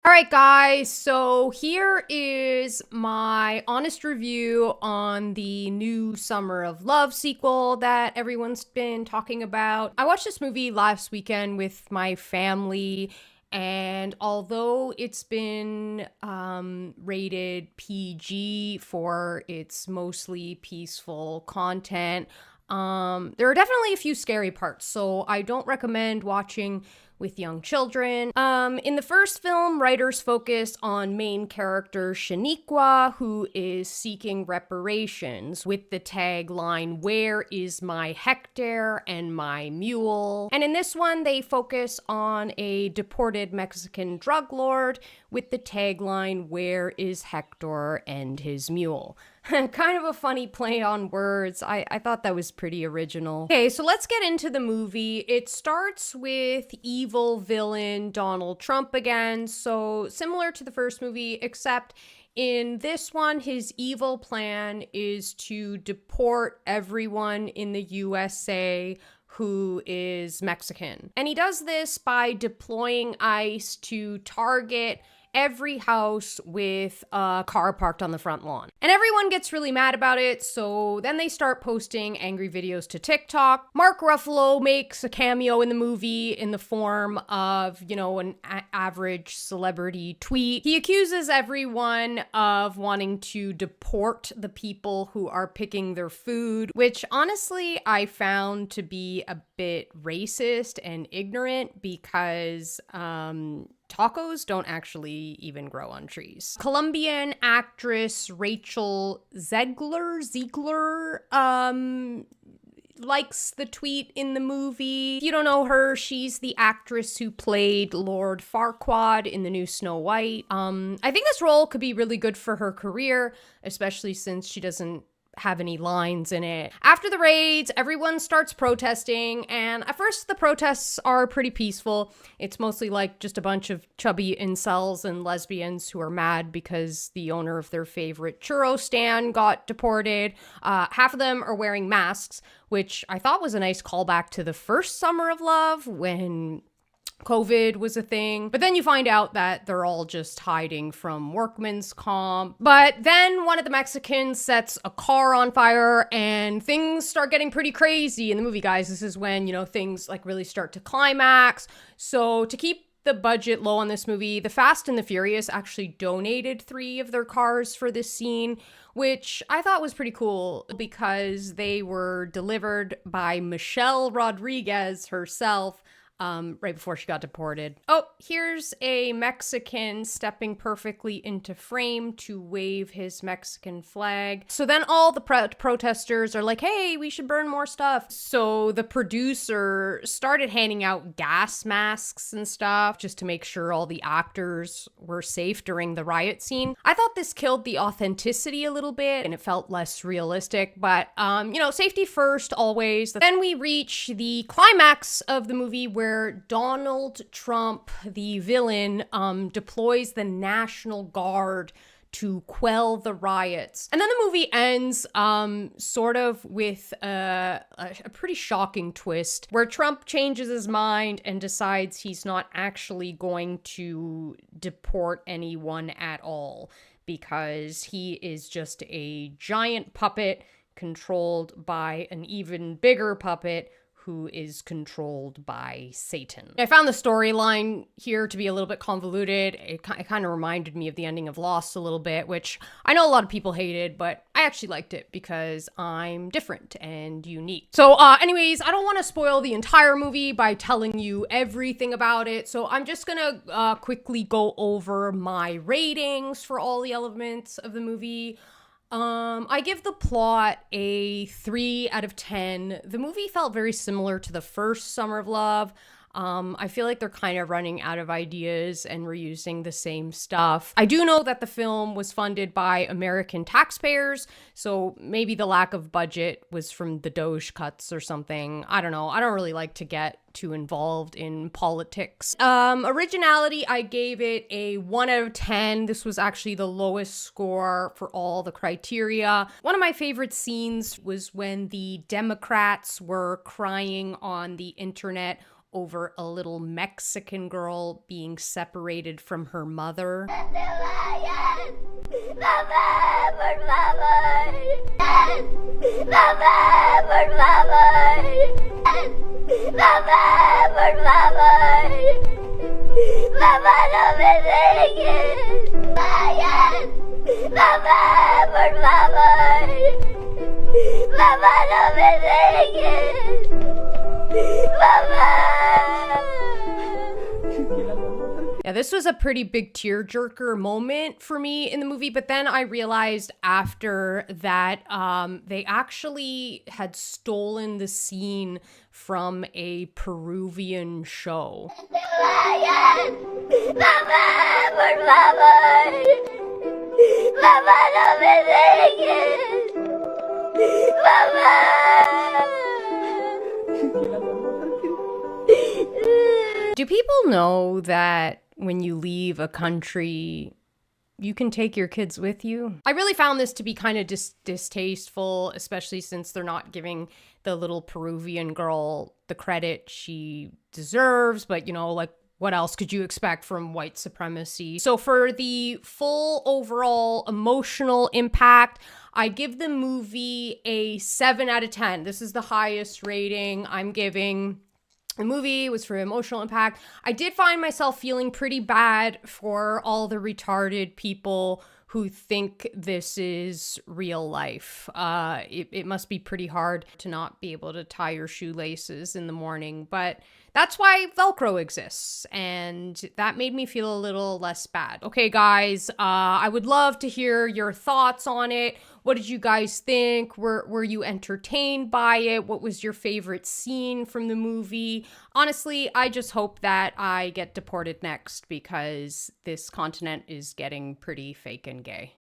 All right, guys, so here is my honest review on the new Summer of Love sequel that everyone's been talking about. I watched this movie last weekend with my family, and although it's been rated PG for its mostly peaceful content, there are definitely a few scary parts, so I don't recommend watching with young children. In the first film, writers focus on main character Shaniqua, who is seeking reparations with the tagline, "Where is my Hector and my mule?" And in this one, they focus on a deported Mexican drug lord with the tagline, "Where is Hector and his mule?" Kind of a funny play on words. I thought that was pretty original. Okay, so let's get into the movie. It starts with evil villain Donald Trump again. So similar to the first movie, except in this one, his evil plan is to deport everyone in the USA who is Mexican. And he does this by deploying ICE to target every house with a car parked on the front lawn. And everyone gets really mad about it, so then they start posting angry videos to TikTok. Mark Ruffalo makes a cameo in the movie in the form of, an average celebrity tweet. He accuses everyone of wanting to deport the people who are picking their food, which honestly I found to be a bit racist and ignorant because, tacos don't actually even grow on trees. Colombian actress Rachel Zegler, likes the tweet in the movie. If you don't know her, she's the actress who played Lord Farquaad in the new Snow White. I think this role could be really good for her career, especially since she doesn't have any lines in it. After the raids, everyone starts protesting, and at first the protests are pretty peaceful. It's mostly like just a bunch of chubby incels and lesbians who are mad because the owner of their favorite churro stand got deported. Half of them are wearing masks, which I thought was a nice callback to the first Summer of Love when COVID was a thing. But then you find out that they're all just hiding from workman's comp. But then one of the Mexicans sets a car on fire and things start getting pretty crazy in the movie, guys. This is when, things like really start to climax. So to keep the budget low on this movie, the Fast and the Furious actually donated 3 of their cars for this scene, which I thought was pretty cool because they were delivered by Michelle Rodriguez herself, right before she got deported. Oh, here's a Mexican stepping perfectly into frame to wave his Mexican flag. So then all the protesters are like, hey, we should burn more stuff. So the producer started handing out gas masks and stuff just to make sure all the actors were safe during the riot scene. I thought this killed the authenticity a little bit and it felt less realistic, but, safety first always. Then we reach the climax of the movie where Donald Trump, the villain, deploys the National Guard to quell the riots. And then the movie ends sort of with a pretty shocking twist where Trump changes his mind and decides he's not actually going to deport anyone at all because he is just a giant puppet controlled by an even bigger puppet who is controlled by Satan. I found the storyline here to be a little bit convoluted. It kind of reminded me of the ending of Lost a little bit, which I know a lot of people hated, but I actually liked it because I'm different and unique. So anyways, I don't want to spoil the entire movie by telling you everything about it, so I'm just gonna quickly go over my ratings for all the elements of the movie. I give the plot a 3 out of 10. The movie felt very similar to the first Summer of Love. I feel like they're kind of running out of ideas and reusing the same stuff. I do know that the film was funded by American taxpayers, so maybe the lack of budget was from the Doge cuts or something. I don't know. I don't really like to get too involved in politics. Originality, I gave it a 1 out of 10. This was actually the lowest score for all the criteria. One of my favorite scenes was when the Democrats were crying on the internet over a little Mexican girl being separated from her mother. Yeah, this was a pretty big tearjerker moment for me in the movie, but then I realized after that they actually had stolen the scene from a Peruvian show. Do people know that when you leave a country, you can take your kids with you? I really found this to be kind of distasteful, especially since they're not giving the little Peruvian girl the credit she deserves. But, you know, like, what else could you expect from white supremacy? So for the full overall emotional impact, I give the movie a 7 out of 10. This is the highest rating I'm giving. The movie was for emotional impact. I did find myself feeling pretty bad for all the retarded people who think this is real life. It must be pretty hard to not be able to tie your shoelaces in the morning, but that's why Velcro exists, and that made me feel a little less bad. Okay, guys, I would love to hear your thoughts on it. What did you guys think? Were you entertained by it? What was your favorite scene from the movie? Honestly, I just hope that I get deported next because this continent is getting pretty fake and gay.